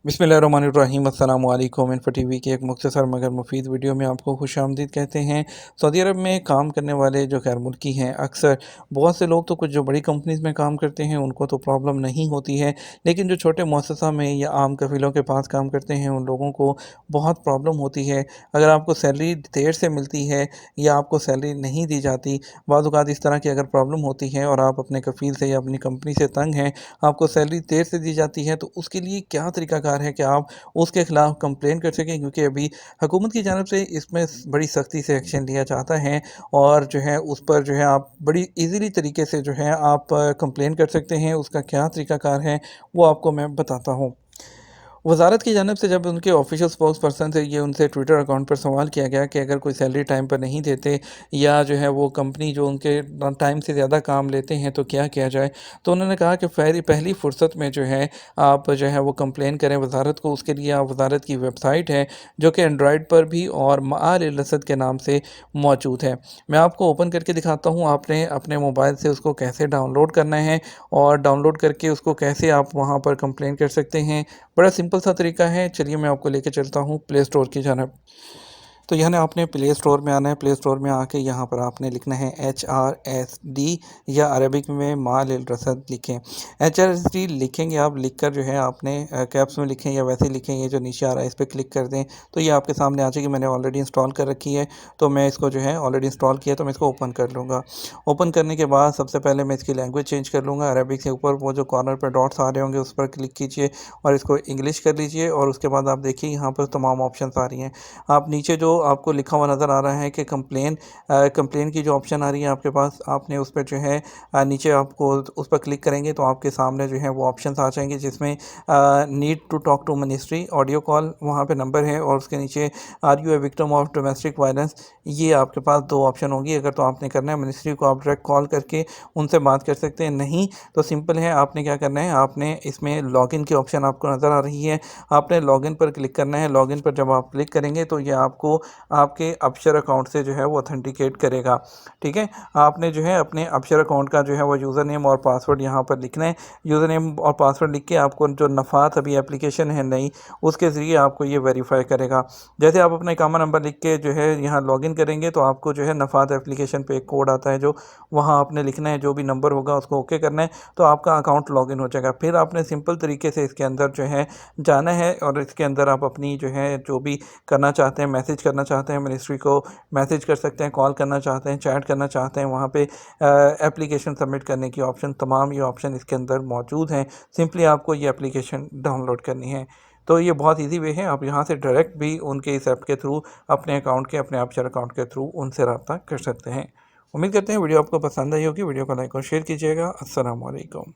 बिस्मिल्लाहिर्रहमानिर्रहीम अस्सलाम वालेकुम। इन्फो टीवी की एक मुख्तसर मगर मुफीद वीडियो में आपको खुशामदीद कहते हैं। सऊदी अरब में काम करने वाले जो गैर मुल्की हैं, अक्सर बहुत से लोग तो कुछ जो बड़ी कंपनीज़ में काम करते हैं उनको तो प्रॉब्लम नहीं होती है, लेकिन जो छोटे मुअस्ससा में या आम कफ़ीलों के पास काम करते हैं उन लोगों को बहुत प्रॉब्लम होती है। अगर आपको सैलरी देर से मिलती है या आपको सैलरी नहीं दी जाती, बाज़ औक़ात इस तरह की अगर प्रॉब्लम होती है और आप अपने कफ़ील से या अपनी कंपनी से तंग हैं, आपको सैलरी देर से दी जाती है, तो उसके लिए क्या तरीक़ाकार है कि आप उसके ख़िलाफ़ कंप्लेन कर सकें, क्योंकि अभी हुकूमत की जानिब से इसमें बड़ी सख्ती से एक्शन लिया जाता है और जो है उस पर जो है आप बड़ी ईज़िली तरीके से जो है आप कंप्लेन कर सकते हैं। उसका क्या तरीक़ाकार है वो आपको मैं बताता हूँ। वज़ारत की जानिब से जब उनके ऑफ़िशियल स्पोक्स पर्सन से ये उनसे ट्विटर अकाउंट पर सवाल किया गया कि अगर कोई सैलरी टाइम पर नहीं देते या जो है वो कंपनी जो उनके टाइम से ज़्यादा काम लेते हैं तो क्या किया जाए? तो उन्होंने कहा कि पहली फ़ुर्सत में जो है आप जो है वो कंप्लेन करें वज़ारत को। उसके लिए आप वज़ारत की वेबसाइट है जो कि एंड्रॉयड पर भी और मआल-ए-रसद के नाम से मौजूद है। मैं आपको ओपन करके दिखाता हूँ, आपने अपने मोबाइल से उसको कैसे डाउनलोड करना है और डाउनलोड करके उसको कैसे आप वहाँ पर कंप्लेन कर सकते हैं। बड़ा सिंपल सा तरीका है, चलिए मैं आपको लेके चलता हूँ प्ले स्टोर की जानिब। तो यानी आपने प्ले स्टोर में आना है। प्ले स्टोर में आके यहाँ पर आपने लिखना है HRSD या अरबिक में माल-ए-रसद लिखें। HRSD लिखेंगे आप, लिखकर जो है आपने कैप्स में लिखें या वैसे लिखें, ये जो नीचे आ रहा है इस पर क्लिक कर दें तो ये आपके सामने आ जाएगी। मैंने ऑलरेडी इंस्टॉल कर रखी है तो मैं इसको जो है ऑलरेडी इंस्टॉल किया तो मैं इसको ओपन कर लूँगा। ओपन करने के बाद सबसे पहले मैं इसकी लैंग्वेज चेंज कर लूँगा। अरबिक से ऊपर वो जो कॉर्नर पर डॉट्स आ रहे होंगे उस पर क्लिक कीजिए और इसको इंग्लिश कर लीजिए और उसके बाद आप देखिए यहाँ पर तमाम ऑप्शंस आ रही हैं। आप नीचे जो आपको लिखा हुआ नज़र आ रहा है कि कंप्लेन की जो ऑप्शन आ रही है आपके पास, आपने उस पर जो है नीचे आपको उस पर क्लिक करेंगे तो आपके सामने जो है वो ऑप्शंस आ जाएंगे जिसमें need to talk to ministry, audio call वहाँ पे नंबर है और उसके नीचे are you a victim of domestic violence. ये आपके पास दो ऑप्शन होंगी। अगर तो आपने करना है मिनिस्ट्री को, आप डायरेक्ट कॉल करके उनसे बात कर सकते हैं, नहीं तो सिंपल है, आपने क्या करना है, आपने इसमें लॉगिन की ऑप्शन आपको नज़र आ रही है, आपने लॉगिन पर क्लिक करना है। लॉगिन पर जब आप क्लिक करेंगे तो ये आपको आपके अबशर अकाउंट से जो है वो ऑथेंटिकेट करेगा। ठीक है, आपने जो है अपने अबशर अकाउंट का जो है वो यूज़र नेम और पासवर्ड यहाँ पर लिखना है। यूज़र नेम और पासवर्ड लिख के आपको जो नफ़ात अभी एप्लीकेशन है नई, उसके ज़रिए आपको ये वेरीफाई करेगा। जैसे आप अपना इकामा नंबर लिख के जो है यहाँ लॉगिन करेंगे तो आपको जो है नफ़ात एप्लीकेशन पे एक कोड आता है जो वहाँ आपने लिखना है, जो भी नंबर होगा उसको ओके करना है तो आपका अकाउंट लॉगिन हो जाएगा। फिर आपने सिंपल तरीके से इसके अंदर जो है जाना है और इसके अंदर आप अपनी जो है जो भी करना चाहते हैं, मैसेज करना चाहते हैं मिनिस्ट्री को मैसेज कर सकते हैं, कॉल करना चाहते हैं, चैट करना चाहते हैं, वहाँ पे एप्लीकेशन सबमिट करने की ऑप्शन, तमाम ये ऑप्शन इसके अंदर मौजूद हैं। सिंपली आपको ये एप्लीकेशन डाउनलोड करनी है। तो ये बहुत इजी वे है, आप यहाँ से डायरेक्ट भी उनके इस ऐप के थ्रू अपने अकाउंट के, अपने अबशर अकाउंट के थ्रू उनसे रब्ता कर सकते हैं। उम्मीद करते हैं वीडियो आपको पसंद आई होगी। वीडियो को लाइक और शेयर कीजिएगा। अस्सलाम वालेकुम।